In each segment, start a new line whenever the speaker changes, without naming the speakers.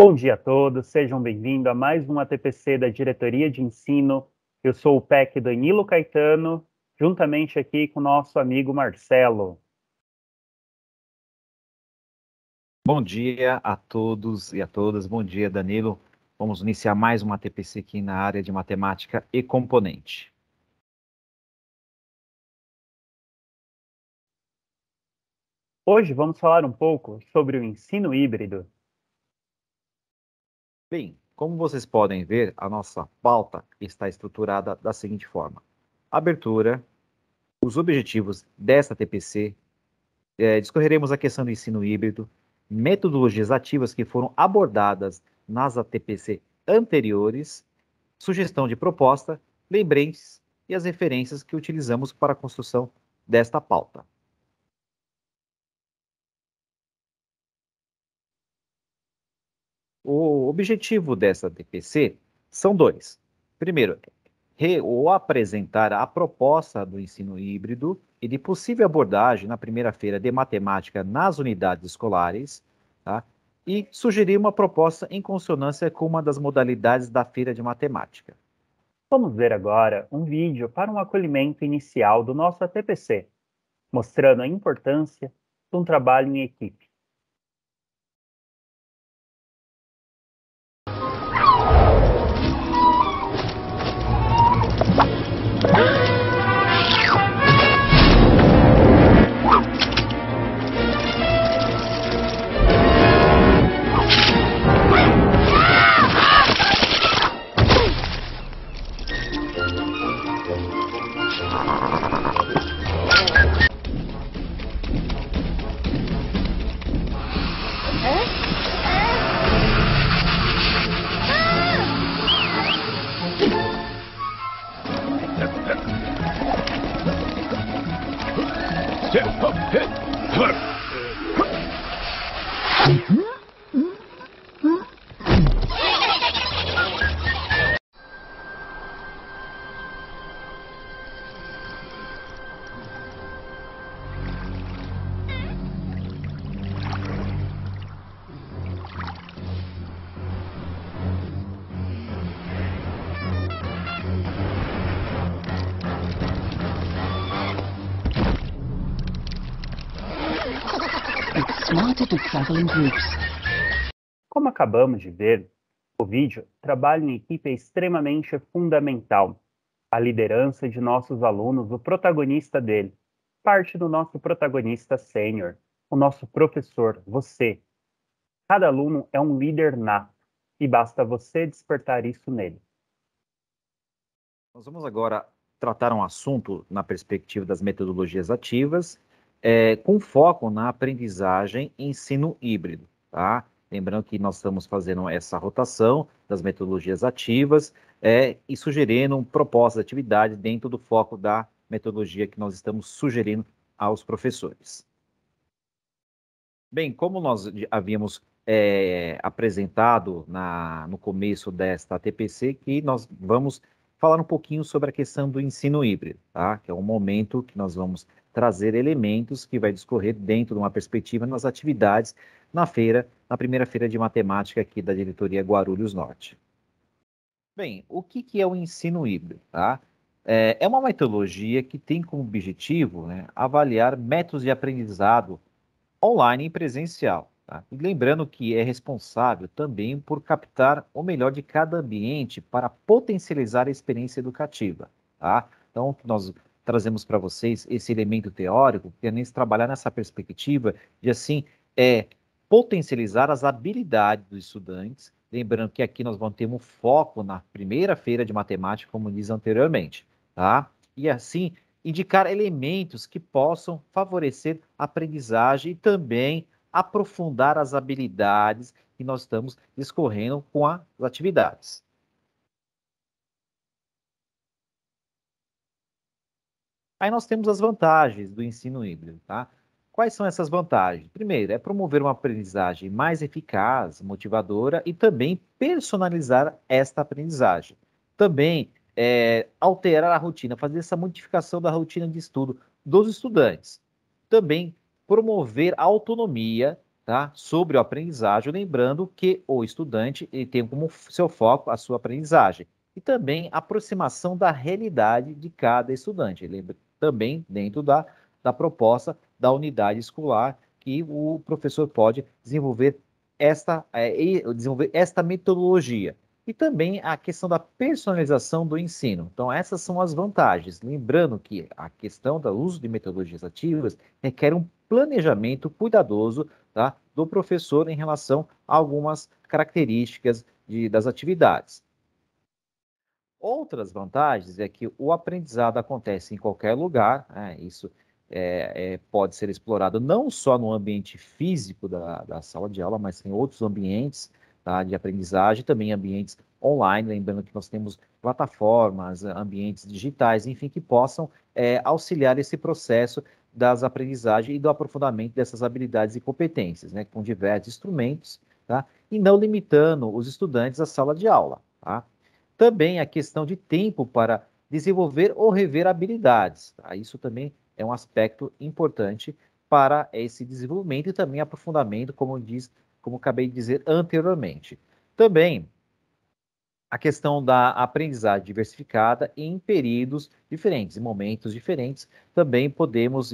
Bom dia a todos, sejam bem-vindos a mais um ATPC da Diretoria de Ensino. Eu sou o PEC Danilo Caetano, juntamente aqui com o nosso amigo Marcelo.
Bom dia a todos e a todas. Bom dia, Danilo. Vamos iniciar mais uma ATPC aqui na área de matemática e componente.
Hoje vamos falar um pouco sobre o ensino híbrido.
Bem, como vocês podem ver, a nossa pauta está estruturada da seguinte forma: abertura, os objetivos desta ATPC, discorreremos a questão do ensino híbrido, metodologias ativas que foram abordadas nas ATPC anteriores, sugestão de proposta, lembretes e as referências que utilizamos para a construção desta pauta. O objetivo dessa ATPC são dois. Primeiro, apresentar a proposta do ensino híbrido e de possível abordagem na primeira feira de matemática nas unidades escolares, tá? E sugerir uma proposta em consonância com uma das modalidades da feira de matemática.
Vamos ver agora um vídeo para um acolhimento inicial do nosso ATPC, mostrando a importância de um trabalho em equipe. Como acabamos de ver, o vídeo, trabalho em equipe é extremamente fundamental. A liderança de nossos alunos, o protagonista dele, parte do nosso protagonista sênior, o nosso professor, você. Cada aluno é um líder nato e basta você despertar isso nele.
Nós vamos agora tratar um assunto na perspectiva das metodologias ativas, com foco na aprendizagem e ensino híbrido, tá? Lembrando que nós estamos fazendo essa rotação das metodologias ativas e sugerindo propostas de atividade dentro do foco da metodologia que nós estamos sugerindo aos professores. Bem, como nós havíamos apresentado no começo desta TPC, que nós vamos falar um pouquinho sobre a questão do ensino híbrido, tá? Que é um momento que nós vamos trazer elementos que vai discorrer dentro de uma perspectiva nas atividades na primeira feira de matemática aqui da diretoria Guarulhos Norte. Bem, o que é o ensino híbrido, tá? É uma metodologia que tem como objetivo, né, avaliar métodos de aprendizado online e presencial, tá? E lembrando que é responsável também por captar o melhor de cada ambiente para potencializar a experiência educativa, tá? Então, nós trazemos para vocês esse elemento teórico, querendo trabalhar nessa perspectiva de, assim, potencializar as habilidades dos estudantes, lembrando que aqui nós vamos ter um foco na primeira feira de matemática, como diz anteriormente, tá? E assim, indicar elementos que possam favorecer a aprendizagem e também aprofundar as habilidades que nós estamos discorrendo com as atividades. Aí nós temos as vantagens do ensino híbrido, tá? Quais são essas vantagens? Primeiro, é promover uma aprendizagem mais eficaz, motivadora e também personalizar esta aprendizagem. Também alterar a rotina, fazer essa modificação da rotina de estudo dos estudantes. Também promover a autonomia tá, sobre o aprendizagem, lembrando que o estudante ele tem como seu foco a sua aprendizagem e também a aproximação da realidade de cada estudante. Lembra também dentro da proposta da unidade escolar que o professor pode desenvolver desenvolver esta metodologia. E também a questão da personalização do ensino. Então, essas são as vantagens. Lembrando que a questão do uso de metodologias ativas requer um planejamento cuidadoso, tá, do professor em relação a algumas características das atividades. Outras vantagens é que o aprendizado acontece em qualquer lugar, né? Isso pode ser explorado não só no ambiente físico da sala de aula, mas em outros ambientes, tá, de aprendizagem, também ambientes online, lembrando que nós temos plataformas, ambientes digitais, enfim, que possam auxiliar esse processo das aprendizagens e do aprofundamento dessas habilidades e competências, né, com diversos instrumentos, tá, e não limitando os estudantes à sala de aula, tá? Também a questão de tempo para desenvolver ou rever habilidades, tá? Isso também é um aspecto importante para esse desenvolvimento e também aprofundamento, como acabei de dizer anteriormente. Também a questão da aprendizagem diversificada em períodos diferentes, em momentos diferentes, também podemos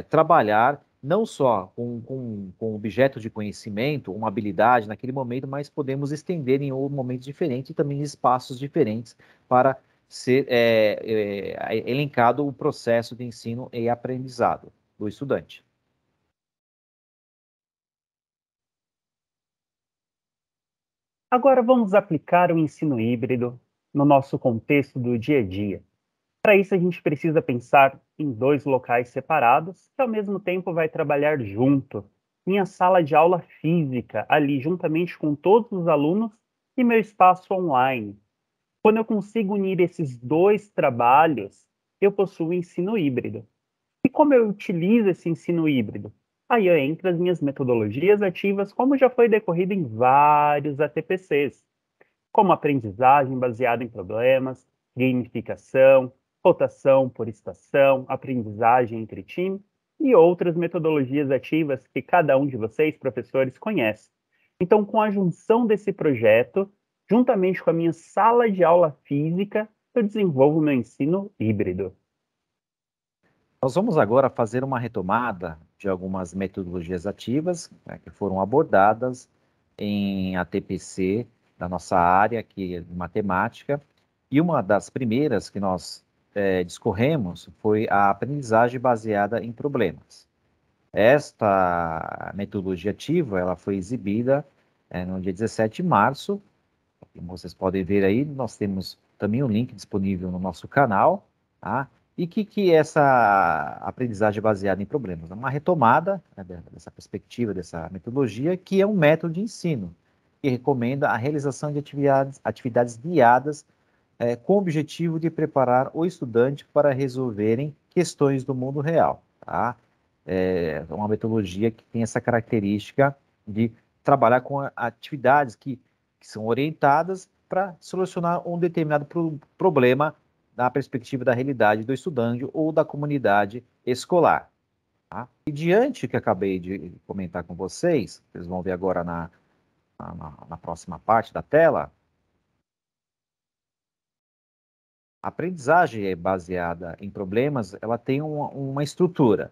trabalhar não só com objeto de conhecimento, uma habilidade naquele momento, mas podemos estender em outros momentos diferentes e também em espaços diferentes para ser elencado o processo de ensino e aprendizado do estudante.
Agora vamos aplicar o ensino híbrido no nosso contexto do dia a dia. Para isso, a gente precisa pensar em dois locais separados, que ao mesmo tempo vai trabalhar junto. Minha sala de aula física, ali juntamente com todos os alunos, e meu espaço online. Quando eu consigo unir esses dois trabalhos, eu possuo ensino híbrido. E como eu utilizo esse ensino híbrido? Aí entra as minhas metodologias ativas, como já foi decorrido em vários ATPCs, como aprendizagem baseada em problemas, gamificação, rotação por estação, aprendizagem entre time e outras metodologias ativas que cada um de vocês, professores, conhece. Então, com a junção desse projeto, juntamente com a minha sala de aula física, eu desenvolvo meu ensino híbrido.
Nós vamos agora fazer uma retomada de algumas metodologias ativas, né, que foram abordadas em ATPC da nossa área, que é de matemática, e uma das primeiras que nós discorremos foi a aprendizagem baseada em problemas. Esta metodologia ativa ela foi exibida no dia 17 de março, como vocês podem ver aí, nós temos também um link disponível no nosso canal, tá? E o que é essa aprendizagem baseada em problemas? É uma retomada, né, dessa perspectiva, dessa metodologia, que é um método de ensino, que recomenda a realização de atividades guiadas com o objetivo de preparar o estudante para resolverem questões do mundo real. Tá? É uma metodologia que tem essa característica de trabalhar com atividades que são orientadas para solucionar um determinado problema da perspectiva da realidade do estudante ou da comunidade escolar. Tá? E diante do que acabei de comentar com vocês, vocês vão ver agora na próxima parte da tela, a aprendizagem baseada em problemas, ela tem uma estrutura.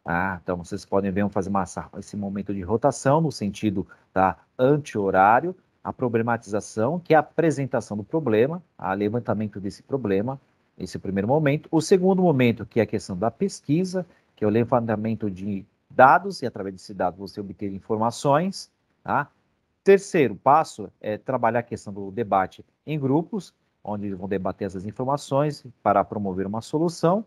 Tá? Então, vocês podem ver, vamos fazer esse momento de rotação no sentido anti-horário, a problematização, que é a apresentação do problema, o levantamento desse problema, esse é o primeiro momento. O segundo momento, que é a questão da pesquisa, que é o levantamento de dados, e através desse dado você obter informações. Tá? Terceiro passo é trabalhar a questão do debate em grupos, onde vão debater essas informações para promover uma solução.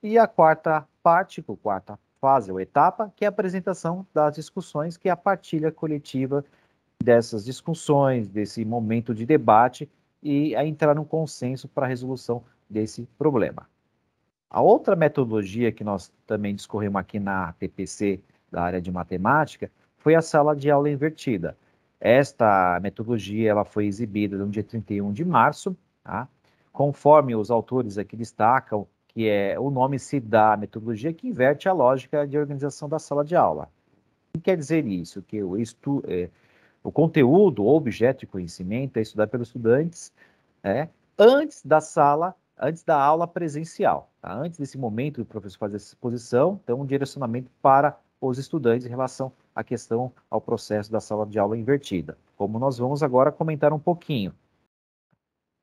E a quarta parte, a quarta fase ou etapa, que é a apresentação das discussões, que é a partilha coletiva dessas discussões, desse momento de debate e a entrar num consenso para a resolução desse problema. A outra metodologia que nós também discorremos aqui na TPC da área de matemática foi a sala de aula invertida. Esta metodologia ela foi exibida no dia 31 de março, tá? Conforme os autores aqui destacam, que o nome se dá à metodologia que inverte a lógica de organização da sala de aula. O que quer dizer isso? Que o conteúdo ou objeto de conhecimento é estudado pelos estudantes antes antes da aula presencial. Tá? Antes desse momento do professor fazer essa exposição, então um direcionamento para os estudantes em relação à questão, ao processo da sala de aula invertida. Como nós vamos agora comentar um pouquinho.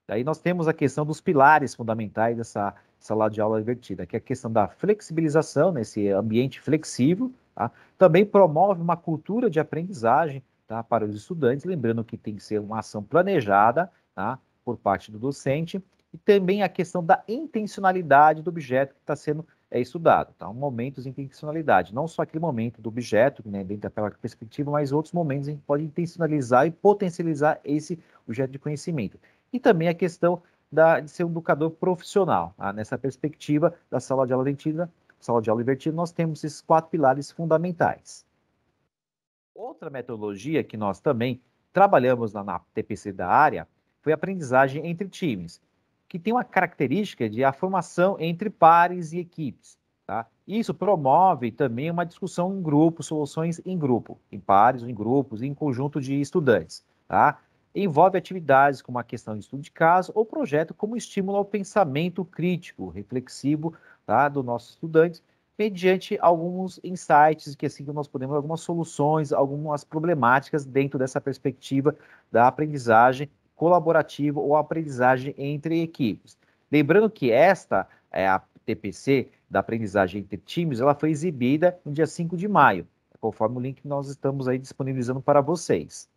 Daí nós temos a questão dos pilares fundamentais dessa sala de aula invertida, que é a questão da flexibilização, nesse ambiente flexível, tá? Também promove uma cultura de aprendizagem, tá, para os estudantes, lembrando que tem que ser uma ação planejada, tá, por parte do docente, e também a questão da intencionalidade do objeto que está sendo estudado, tá? Momentos de intencionalidade, não só aquele momento do objeto, né, dentro daquela perspectiva, mas outros momentos a gente pode intencionalizar e potencializar esse objeto de conhecimento. E também a questão de ser um educador profissional. Tá? Nessa perspectiva da sala de aula invertida, nós temos esses 4 pilares fundamentais. Outra metodologia que nós também trabalhamos na TPC da área foi a aprendizagem entre times, que tem uma característica de a formação entre pares e equipes. Tá? Isso promove também uma discussão em grupo, soluções em grupo, em pares, em grupos, em conjunto de estudantes. Tá? Envolve atividades como a questão de estudo de caso ou projeto como estímulo ao pensamento crítico, reflexivo, tá, dos nossos estudantes, mediante alguns insights que assim que nós podemos, algumas soluções, algumas problemáticas dentro dessa perspectiva da aprendizagem colaborativa ou aprendizagem entre equipes. Lembrando que esta é a TPC da aprendizagem entre times, ela foi exibida no dia 5 de maio, conforme o link que nós estamos aí disponibilizando para vocês.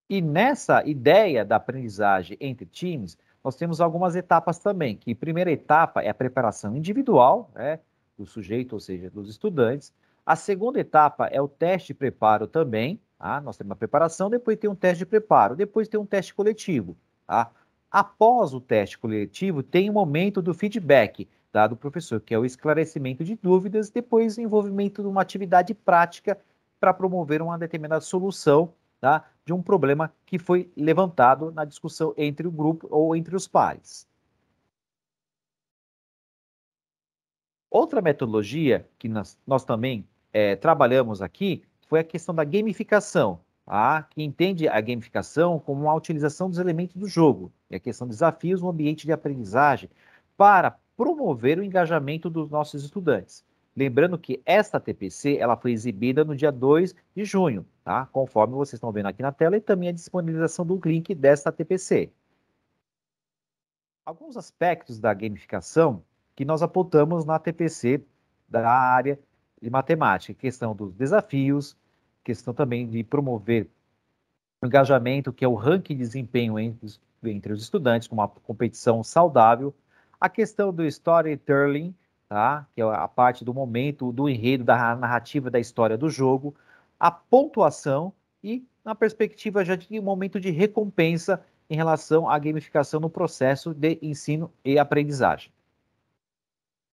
E nessa ideia da aprendizagem entre times, nós temos algumas etapas também, que a primeira etapa é a preparação individual, né, do sujeito, ou seja, dos estudantes. A segunda etapa é o teste de preparo também, tá? Nós temos uma preparação, depois tem um teste de preparo, depois tem um teste coletivo, tá? Após o teste coletivo, tem o momento do feedback, tá, do professor, que é o esclarecimento de dúvidas, depois o envolvimento de uma atividade prática para promover uma determinada solução, tá, de um problema que foi levantado na discussão entre o grupo ou entre os pares. Outra metodologia que nós também trabalhamos aqui foi a questão da gamificação, tá? Que entende a gamificação como a utilização dos elementos do jogo, e a questão de desafios no ambiente de aprendizagem para promover o engajamento dos nossos estudantes. Lembrando que esta TPC ela foi exibida no dia 2 de junho, tá? Conforme vocês estão vendo aqui na tela, e também a disponibilização do link desta TPC. Alguns aspectos da gamificação que nós apontamos na TPC da área de matemática, questão dos desafios, questão também de promover o engajamento, que é o ranking de desempenho entre os estudantes, com uma competição saudável, a questão do storytelling, tá? Que é a parte do momento, do enredo, da narrativa da história do jogo, a pontuação e, na perspectiva já de um momento de recompensa em relação à gamificação no processo de ensino e aprendizagem.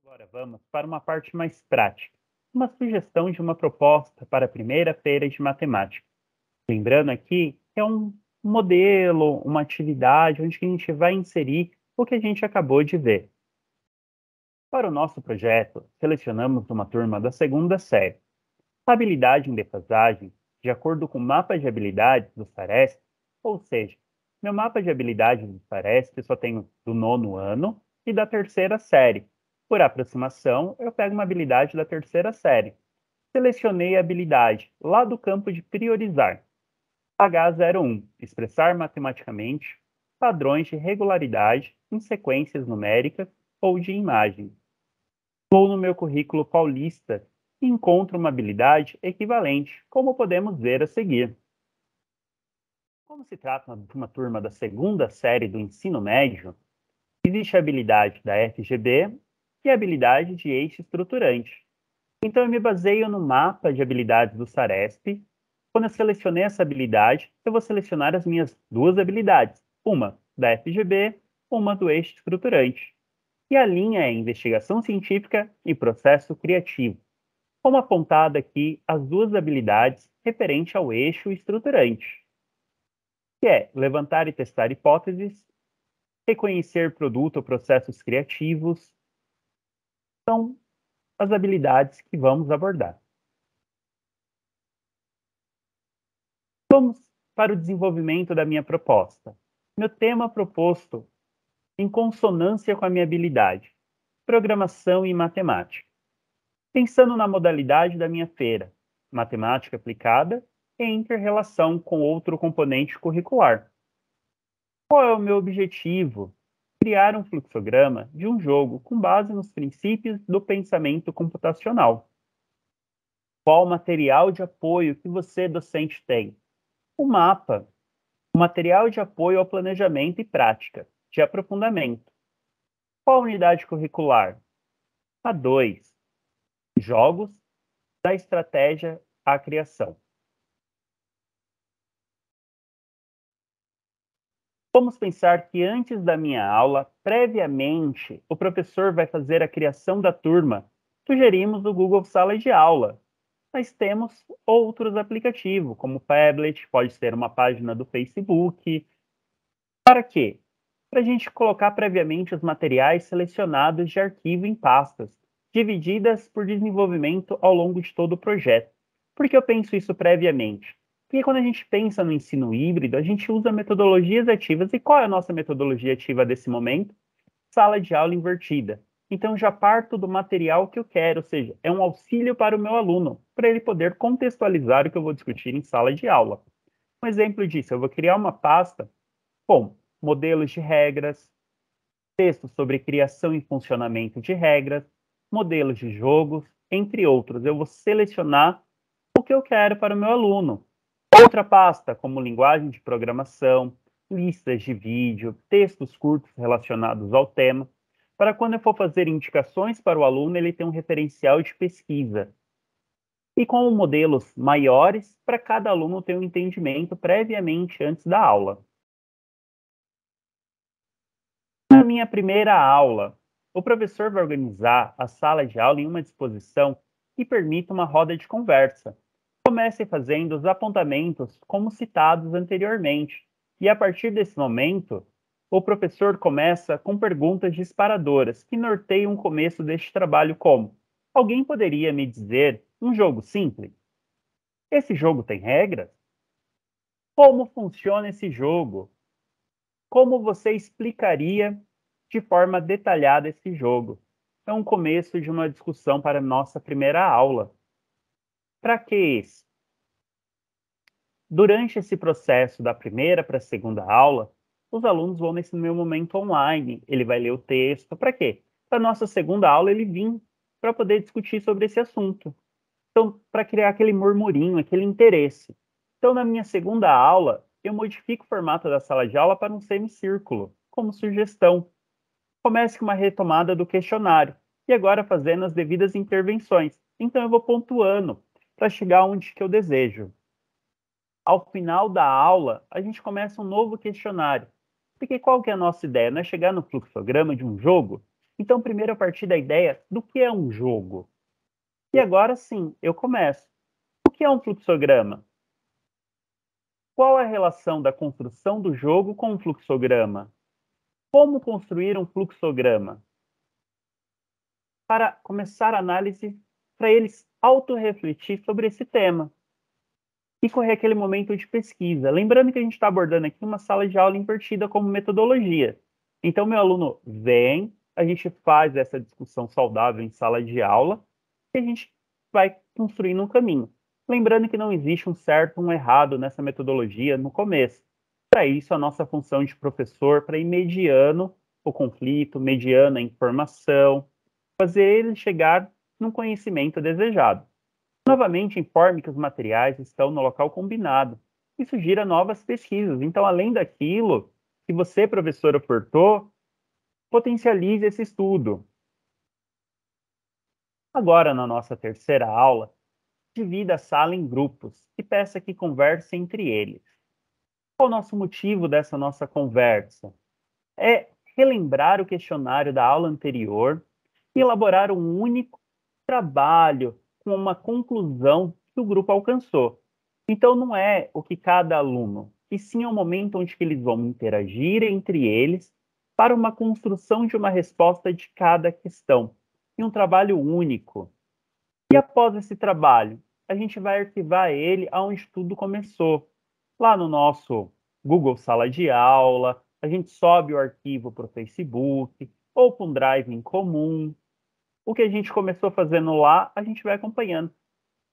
Agora vamos para uma parte mais prática. Uma sugestão de uma proposta para a primeira feira de matemática. Lembrando aqui que é um modelo, uma atividade onde a gente vai inserir o que a gente acabou de ver. Para o nosso projeto, selecionamos uma turma da segunda série. A habilidade em defasagem, de acordo com o mapa de habilidades do SARESP, ou seja, meu mapa de habilidades do SARESP só tenho do 9º ano e da terceira série. Por aproximação, eu pego uma habilidade da terceira série. Selecionei a habilidade lá do campo de priorizar. H01, expressar matematicamente padrões de regularidade em sequências numéricas ou de imagem. Vou no meu currículo paulista e encontro uma habilidade equivalente, como podemos ver a seguir. Como se trata de uma turma da segunda série do ensino médio, existe a habilidade da FGB e a habilidade de eixo estruturante. Então, eu me baseio no mapa de habilidades do SARESP. Quando eu selecionei essa habilidade, eu vou selecionar as minhas duas habilidades, uma da FGB, uma do eixo estruturante. E a linha é investigação científica e processo criativo. Como apontado aqui, as duas habilidades referentes ao eixo estruturante, que é levantar e testar hipóteses, reconhecer produto ou processos criativos. São as habilidades que vamos abordar. Vamos para o desenvolvimento da minha proposta. Meu tema proposto em consonância com a minha habilidade, programação e matemática. Pensando na modalidade da minha feira, matemática aplicada e inter-relação com outro componente curricular. Qual é o meu objetivo? Criar um fluxograma de um jogo com base nos princípios do pensamento computacional. Qual material de apoio que você, docente, tem? O mapa, o material de apoio ao planejamento e prática, de aprofundamento. Qual unidade curricular? A 2. Jogos, da estratégia à criação. Vamos pensar que antes da minha aula, previamente, o professor vai fazer a criação da turma. Sugerimos o Google Sala de Aula. Mas temos outros aplicativos, como o Padlet, pode ser uma página do Facebook. Para quê? Para a gente colocar previamente os materiais selecionados de arquivo em pastas, divididas por desenvolvimento ao longo de todo o projeto. Por que eu penso isso previamente? Porque quando a gente pensa no ensino híbrido, a gente usa metodologias ativas. E qual é a nossa metodologia ativa desse momento? Sala de aula invertida. Então, já parto do material que eu quero, ou seja, é um auxílio para o meu aluno, para ele poder contextualizar o que eu vou discutir em sala de aula. Um exemplo disso, eu vou criar uma pasta com modelos de regras, textos sobre criação e funcionamento de regras, modelos de jogos, entre outros. Eu vou selecionar o que eu quero para o meu aluno. Outra pasta, como linguagem de programação, listas de vídeo, textos curtos relacionados ao tema, para quando eu for fazer indicações para o aluno, ele ter um referencial de pesquisa. E com modelos maiores, para cada aluno ter um entendimento previamente antes da aula. Na minha primeira aula, o professor vai organizar a sala de aula em uma disposição que permita uma roda de conversa. Comece fazendo os apontamentos como citados anteriormente, e a partir desse momento, o professor começa com perguntas disparadoras que norteiam o começo deste trabalho como: alguém poderia me dizer um jogo simples? Esse jogo tem regras? Como funciona esse jogo? Como você explicaria de forma detalhada esse jogo? É um começo de uma discussão para a nossa primeira aula. Para que isso? Durante esse processo da primeira para a segunda aula, os alunos vão nesse meu momento online, ele vai ler o texto. Para quê? Para a nossa segunda aula ele vir para poder discutir sobre esse assunto. Então, para criar aquele murmurinho, aquele interesse. Então, na minha segunda aula, eu modifico o formato da sala de aula para um semicírculo, como sugestão. Comece com uma retomada do questionário, e agora fazendo as devidas intervenções. Então, eu vou pontuando para chegar onde que eu desejo. Ao final da aula, a gente começa um novo questionário. Porque qual que é a nossa ideia? Não é chegar no fluxograma de um jogo? Então, primeiro, a partir da ideia do que é um jogo. E agora sim, eu começo. O que é um fluxograma? Qual é a relação da construção do jogo com um fluxograma? Como construir um fluxograma? Para começar a análise, para eles autorrefletir sobre esse tema. E correr aquele momento de pesquisa. Lembrando que a gente está abordando aqui uma sala de aula invertida como metodologia. Então, meu aluno vem, a gente faz essa discussão saudável em sala de aula, e a gente vai construindo um caminho. Lembrando que não existe um certo, um errado nessa metodologia no começo. Para isso, a nossa função de professor, para ir mediando o conflito, mediando a informação, fazer ele chegar no conhecimento desejado. Novamente, informe que os materiais estão no local combinado. Isso gira novas pesquisas. Então, além daquilo que você, professor, ofertou, potencialize esse estudo. Agora, na nossa terceira aula, divida a sala em grupos e peça que conversem entre eles. Qual o nosso motivo dessa nossa conversa? É relembrar o questionário da aula anterior e elaborar um único trabalho com uma conclusão que o grupo alcançou. Então, não é o que cada aluno, e sim é o momento onde que eles vão interagir entre eles para uma construção de uma resposta de cada questão. em um trabalho único. E após esse trabalho, a gente vai arquivar ele aonde tudo começou. Lá no nosso Google Sala de Aula, a gente sobe o arquivo para o Facebook ou para um Drive em comum. O que a gente começou fazendo lá, a gente vai acompanhando.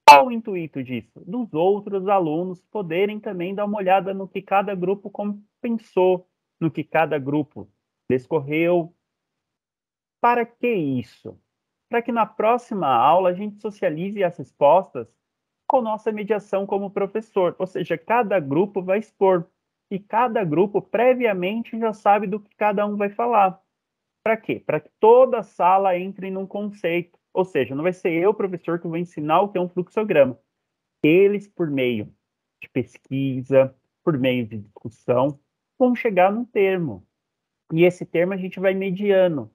Qual o intuito disso? Dos outros alunos poderem também dar uma olhada no que cada grupo pensou, no que cada grupo discorreu. Para que isso? Para que na próxima aula a gente socialize as respostas com nossa mediação como professor, ou seja, cada grupo vai expor e cada grupo previamente já sabe do que cada um vai falar. Para quê? Para que toda a sala entre num conceito, ou seja, não vai ser eu, professor, que vou ensinar o que é um fluxograma. Eles, por meio de pesquisa, por meio de discussão, vão chegar num termo. E esse termo a gente vai mediando.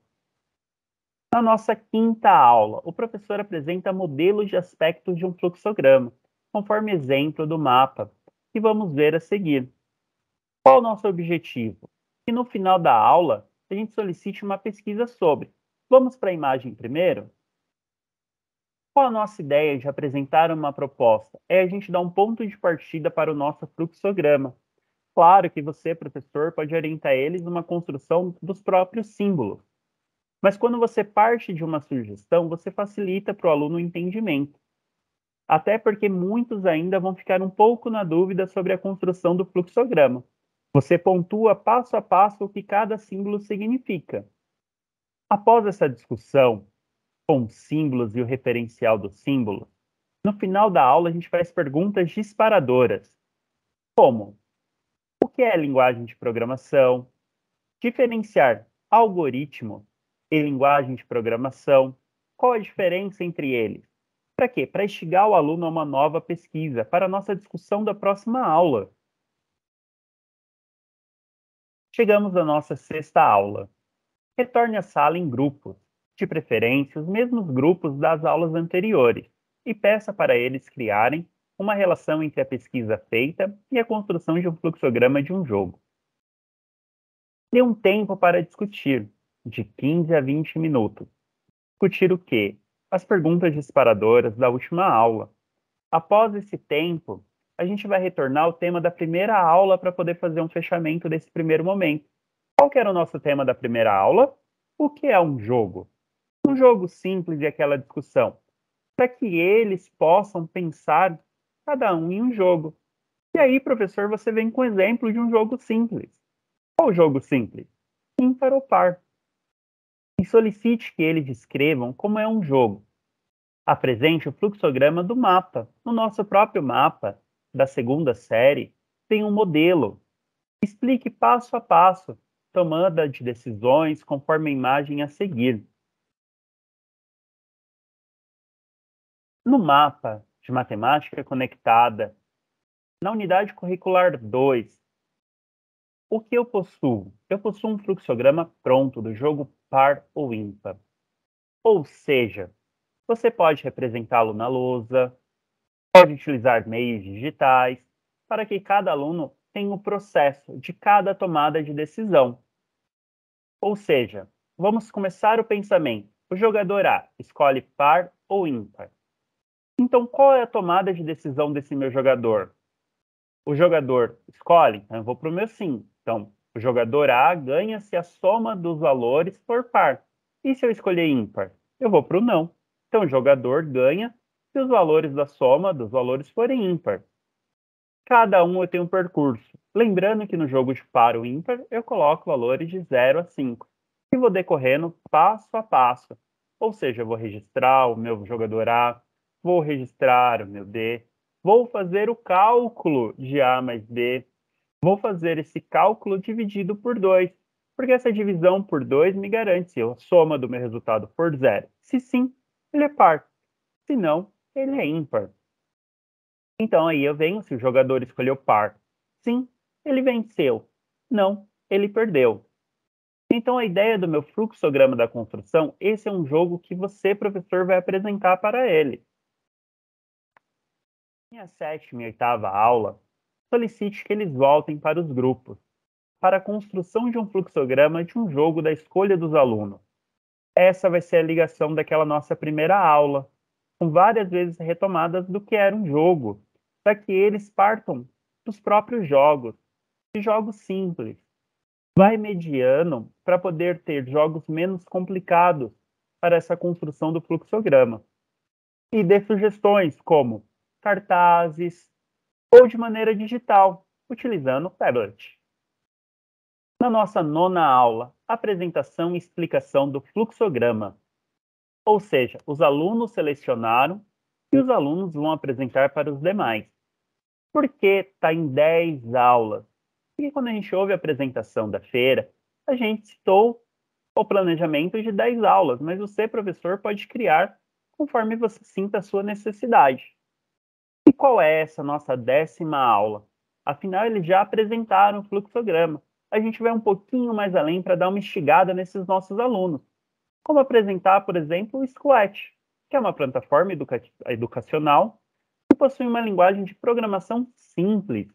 Na nossa quinta aula, o professor apresenta modelos de aspectos de um fluxograma, conforme exemplo do mapa, que vamos ver a seguir. Qual o nosso objetivo? Que no final da aula, a gente solicite uma pesquisa sobre. Vamos para a imagem primeiro? Qual a nossa ideia de apresentar uma proposta? É a gente dar um ponto de partida para o nosso fluxograma. Claro que você, professor, pode orientar eles numa construção dos próprios símbolos. Mas quando você parte de uma sugestão, você facilita para o aluno o entendimento. Até porque muitos ainda vão ficar um pouco na dúvida sobre a construção do fluxograma. Você pontua passo a passo o que cada símbolo significa. Após essa discussão com os símbolos e o referencial dos símbolos, no final da aula a gente faz perguntas disparadoras, como: o que é linguagem de programação? Diferenciar algoritmo e linguagem de programação. Qual a diferença entre eles? Para quê? Para instigar o aluno a uma nova pesquisa, para a nossa discussão da próxima aula. Chegamos à nossa sexta aula. Retorne à sala em grupos, de preferência os mesmos grupos das aulas anteriores, e peça para eles criarem uma relação entre a pesquisa feita e a construção de um fluxograma de um jogo. Dê um tempo para discutir, de 15 a 20 minutos. Discutir o quê? As perguntas disparadoras da última aula. Após esse tempo, a gente vai retornar ao tema da primeira aula para poder fazer um fechamento desse primeiro momento. Qual que era o nosso tema da primeira aula? O que é um jogo? Um jogo simples e aquela discussão, para que eles possam pensar cada um em um jogo. E aí, professor, você vem com o exemplo de um jogo simples. Qual jogo simples? Ímpar ou par. E solicite que eles descrevam como é um jogo. Apresente o fluxograma do mapa. No nosso próprio mapa da segunda série, tem um modelo. Explique passo a passo, tomada de decisões conforme a imagem a seguir. No mapa de matemática conectada, na unidade curricular 2, o que eu possuo? Eu possuo um fluxograma pronto do jogo par ou ímpar. Ou seja, você pode representá-lo na lousa, pode utilizar meios digitais, para que cada aluno tenha o processo de cada tomada de decisão. Ou seja, vamos começar o pensamento. O jogador A escolhe par ou ímpar. Então, qual é a tomada de decisão desse meu jogador? O jogador escolhe, então eu vou para o meu sim. Então, o jogador A ganha se a soma dos valores for par. E se eu escolher ímpar? Eu vou para o não. Então, o jogador ganha se os valores da soma dos valores forem ímpar. Cada um eu tenho um percurso. Lembrando que no jogo de par ou ímpar, eu coloco valores de 0 a 5. E vou decorrendo passo a passo. Ou seja, eu vou registrar o meu jogador A, vou registrar o meu D, vou fazer o cálculo de A mais B, vou fazer esse cálculo dividido por 2, porque essa divisão por 2 me garante se a soma do meu resultado for 0. Se sim, ele é par. Se não, ele é ímpar. Então aí eu venho, se o jogador escolheu par. Sim, ele venceu. Não, ele perdeu. Então a ideia do meu fluxograma da construção, esse é um jogo que você, professor, vai apresentar para ele. Minha sétima e oitava aula, solicite que eles voltem para os grupos, para a construção de um fluxograma de um jogo da escolha dos alunos. Essa vai ser a ligação daquela nossa primeira aula, com várias vezes retomadas do que era um jogo, para que eles partam dos próprios jogos, de jogos simples. Vai mediando para poder ter jogos menos complicados para essa construção do fluxograma. E dê sugestões como cartazes ou de maneira digital, utilizando o tablet. Na nossa nona aula, apresentação e explicação do fluxograma. Ou seja, os alunos selecionaram e os alunos vão apresentar para os demais. Por que está em 10 aulas? Porque quando a gente ouve a apresentação da feira, a gente citou o planejamento de 10 aulas, mas você, professor, pode criar conforme você sinta a sua necessidade. E qual é essa nossa 10ª aula? Afinal, eles já apresentaram o fluxograma. A gente vai um pouquinho mais além para dar uma instigada nesses nossos alunos. Como apresentar, por exemplo, o Scratch, que é uma plataforma educacional que possui uma linguagem de programação simples.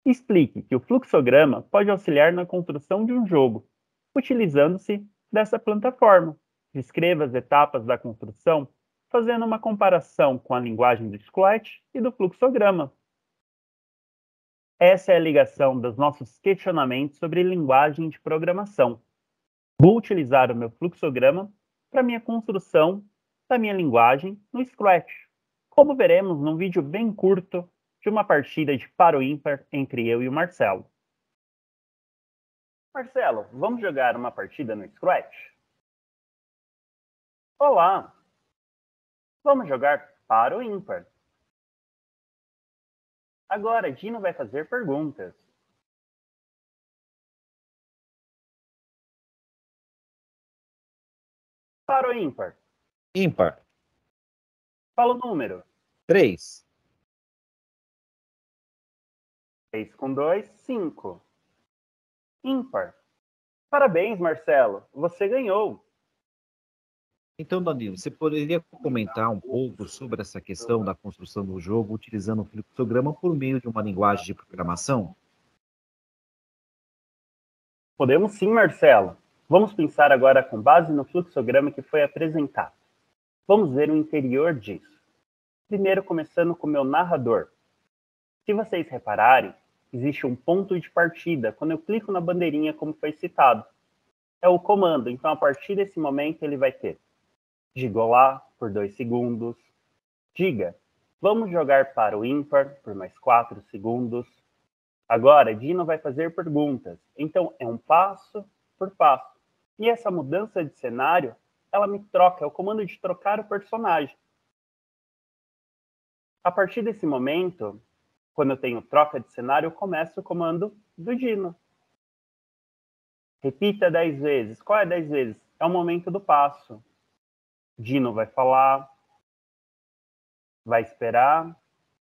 Explique que o fluxograma pode auxiliar na construção de um jogo, utilizando-se dessa plataforma. Descreva as etapas da construção, fazendo uma comparação com a linguagem do Scratch e do fluxograma. Essa é a ligação dos nossos questionamentos sobre linguagem de programação. Vou utilizar o meu fluxograma para minha construção da minha linguagem no Scratch, como veremos num vídeo bem curto de uma partida de par ou ímpar entre eu e o Marcelo. Marcelo, vamos jogar uma partida no Scratch? Olá! Vamos jogar par ou ímpar? Agora, Dino vai fazer perguntas. Par ou ímpar?
Ímpar.
Fala o número.
3.
3 com 2, 5. Ímpar. Parabéns, Marcelo. Você ganhou.
Então, Danilo, você poderia comentar um pouco sobre essa questão da construção do jogo utilizando o fluxograma por meio de uma linguagem de programação?
Podemos sim, Marcelo. Vamos pensar agora com base no fluxograma que foi apresentado. Vamos ver o interior disso. Primeiro, começando com o meu narrador. Se vocês repararem, existe um ponto de partida quando eu clico na bandeirinha como foi citado. É o comando, então a partir desse momento ele vai ter diga olá por 2 segundos, diga vamos jogar para o ímpar por mais 4 segundos. Agora, Dino vai fazer perguntas, então é um passo por passo. E essa mudança de cenário, ela me troca, é o comando de trocar o personagem. A partir desse momento, quando eu tenho troca de cenário, eu começo o comando do Dino. Repita 10 vezes. Qual é 10 vezes? É o momento do passo. Dino vai falar, vai esperar.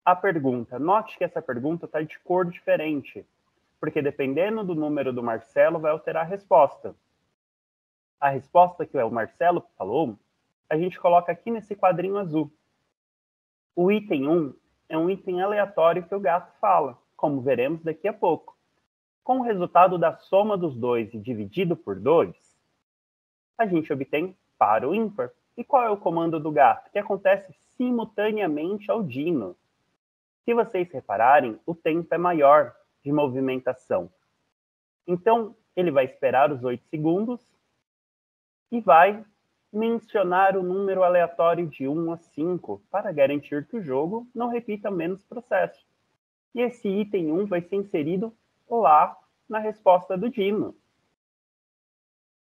A pergunta. Note que essa pergunta está de cor diferente, porque dependendo do número do Marcelo, vai alterar a resposta. A resposta que o Marcelo falou, a gente coloca aqui nesse quadrinho azul. O item 1 é um item aleatório que o gato fala, como veremos daqui a pouco. Com o resultado da soma dos dois e dividido por 2, a gente obtém par ou ímpar. E qual é o comando do gato? Que acontece simultaneamente ao Dino. Se vocês repararem, o tempo é maior de movimentação. Então, ele vai esperar os 8 segundos e vai mencionar o número aleatório de 1 a 5 para garantir que o jogo não repita menos processos. E esse item 1 vai ser inserido lá na resposta do Dino.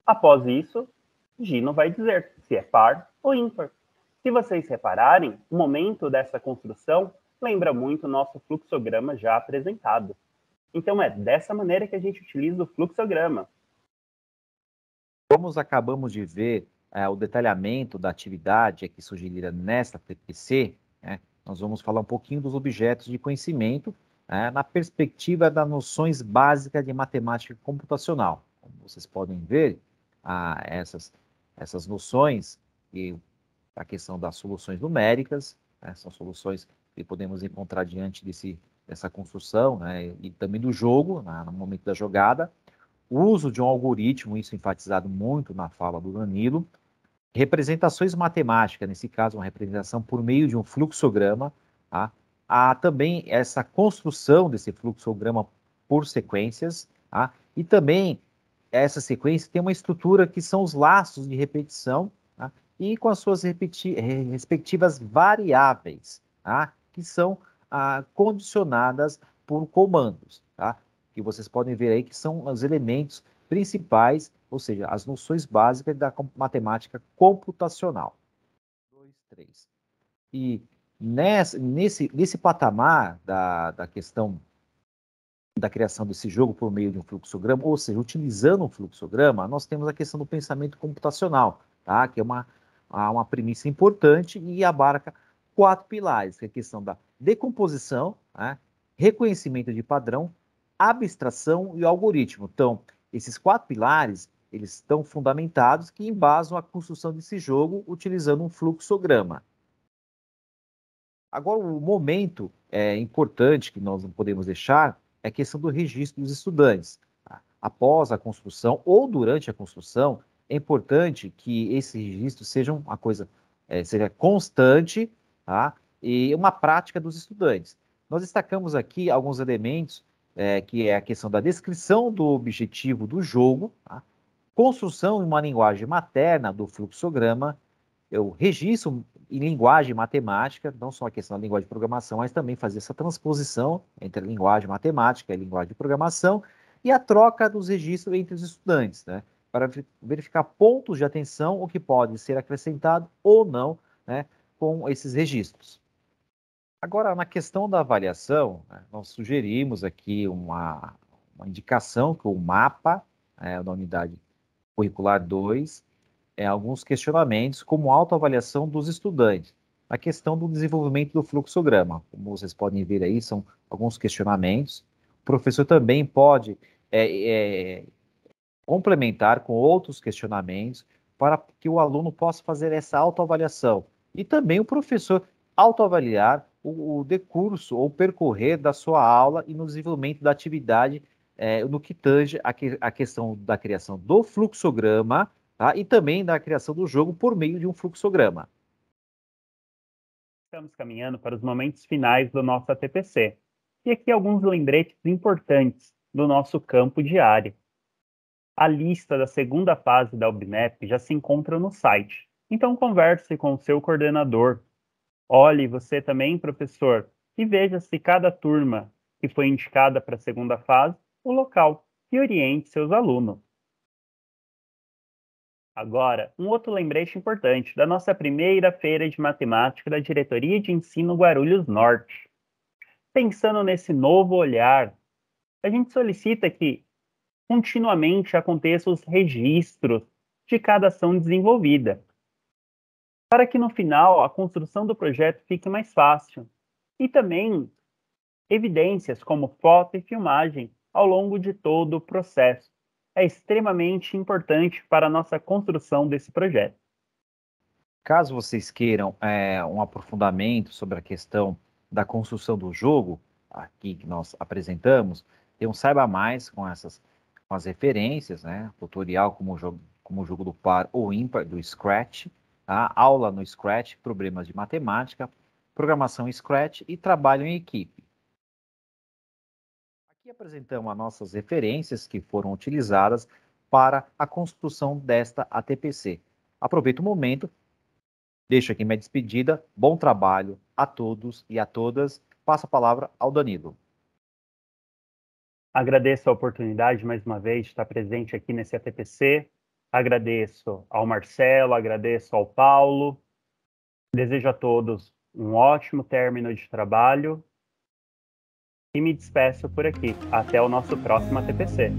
Após isso, Dino vai dizer se é par ou ímpar. Se vocês repararem, o momento dessa construção lembra muito o nosso fluxograma já apresentado. Então é dessa maneira que a gente utiliza o fluxograma.
Como acabamos de ver o detalhamento da atividade aqui sugerida nesta TPC, né, nós vamos falar um pouquinho dos objetos de conhecimento na perspectiva das noções básicas de matemática computacional. Como vocês podem ver, essas noções e a questão das soluções numéricas, são soluções que podemos encontrar diante dessa construção, e também do jogo, no momento da jogada. o uso de um algoritmo, isso enfatizado muito na fala do Danilo, representações matemáticas, nesse caso, uma representação por meio de um fluxograma, tá? Há também essa construção desse fluxograma por sequências, tá? E também essa sequência tem uma estrutura que são os laços de repetição, tá? E com as suas respectivas variáveis, tá? Que são condicionadas por comandos, tá? Que vocês podem ver aí que são os elementos principais, ou seja, as noções básicas da matemática computacional. 2, 3. E nesse patamar da questão da criação desse jogo por meio de um fluxograma, ou seja, utilizando um fluxograma, nós temos a questão do pensamento computacional, tá? Que é uma premissa importante e abarca 4 pilares, que é a questão da decomposição, né? Reconhecimento de padrão, abstração e algoritmo. Então, esses 4 pilares, eles estão fundamentados que embasam a construção desse jogo utilizando um fluxograma. Agora, o momento importante que nós não podemos deixar é a questão do registro dos estudantes. Tá? Após a construção ou durante a construção, é importante que esse registro seja uma coisa, seja constante, tá? E uma prática dos estudantes. Nós destacamos aqui alguns elementos, que é a questão da descrição do objetivo do jogo, tá? Construção em uma linguagem materna do fluxograma, o registro em linguagem matemática, não só a questão da linguagem de programação, mas também fazer essa transposição entre a linguagem matemática e a linguagem de programação, e a troca dos registros entre os estudantes, né, para verificar pontos de atenção, o que pode ser acrescentado ou não, né, com esses registros. Agora, na questão da avaliação, né, nós sugerimos aqui uma indicação que o mapa, da unidade curricular 2, alguns questionamentos como autoavaliação dos estudantes. A questão do desenvolvimento do fluxograma, como vocês podem ver aí, são alguns questionamentos. O professor também pode complementar com outros questionamentos para que o aluno possa fazer essa autoavaliação. E também o professor autoavaliar o decurso ou percorrer da sua aula e no desenvolvimento da atividade no que tange a questão da criação do fluxograma, tá? E também da criação do jogo por meio de um fluxograma.
Estamos caminhando para os momentos finais do nosso ATPC. E aqui alguns lembretes importantes do nosso campo de área. A lista da segunda fase da UBNEP já se encontra no site. Então converse com o seu coordenador. Olhe você também, professor, e veja se cada turma que foi indicada para a segunda fase, o local, e oriente seus alunos. Agora, um outro lembrete importante da nossa primeira feira de matemática da Diretoria de Ensino Guarulhos Norte. Pensando nesse novo olhar, a gente solicita que continuamente aconteçam os registros de cada ação desenvolvida, para que no final a construção do projeto fique mais fácil. E também evidências como foto e filmagem ao longo de todo o processo. É extremamente importante para a nossa construção desse projeto.
Caso vocês queiram um aprofundamento sobre a questão da construção do jogo, aqui que nós apresentamos, tem um Saiba Mais com as referências, né? Tutorial como o jogo do par ou ímpar do Scratch, tá? Aula no Scratch, problemas de matemática, programação em Scratch e trabalho em equipe. Aqui apresentamos as nossas referências que foram utilizadas para a construção desta ATPC. Aproveito o momento, deixo aqui minha despedida, bom trabalho a todos e a todas. Passo a palavra ao Danilo.
Agradeço a oportunidade, mais uma vez, de estar presente aqui nesse ATPC. Agradeço ao Marcelo, agradeço ao Paulo. Desejo a todos um ótimo término de trabalho. E me despeço por aqui. Até o nosso próximo ATPC.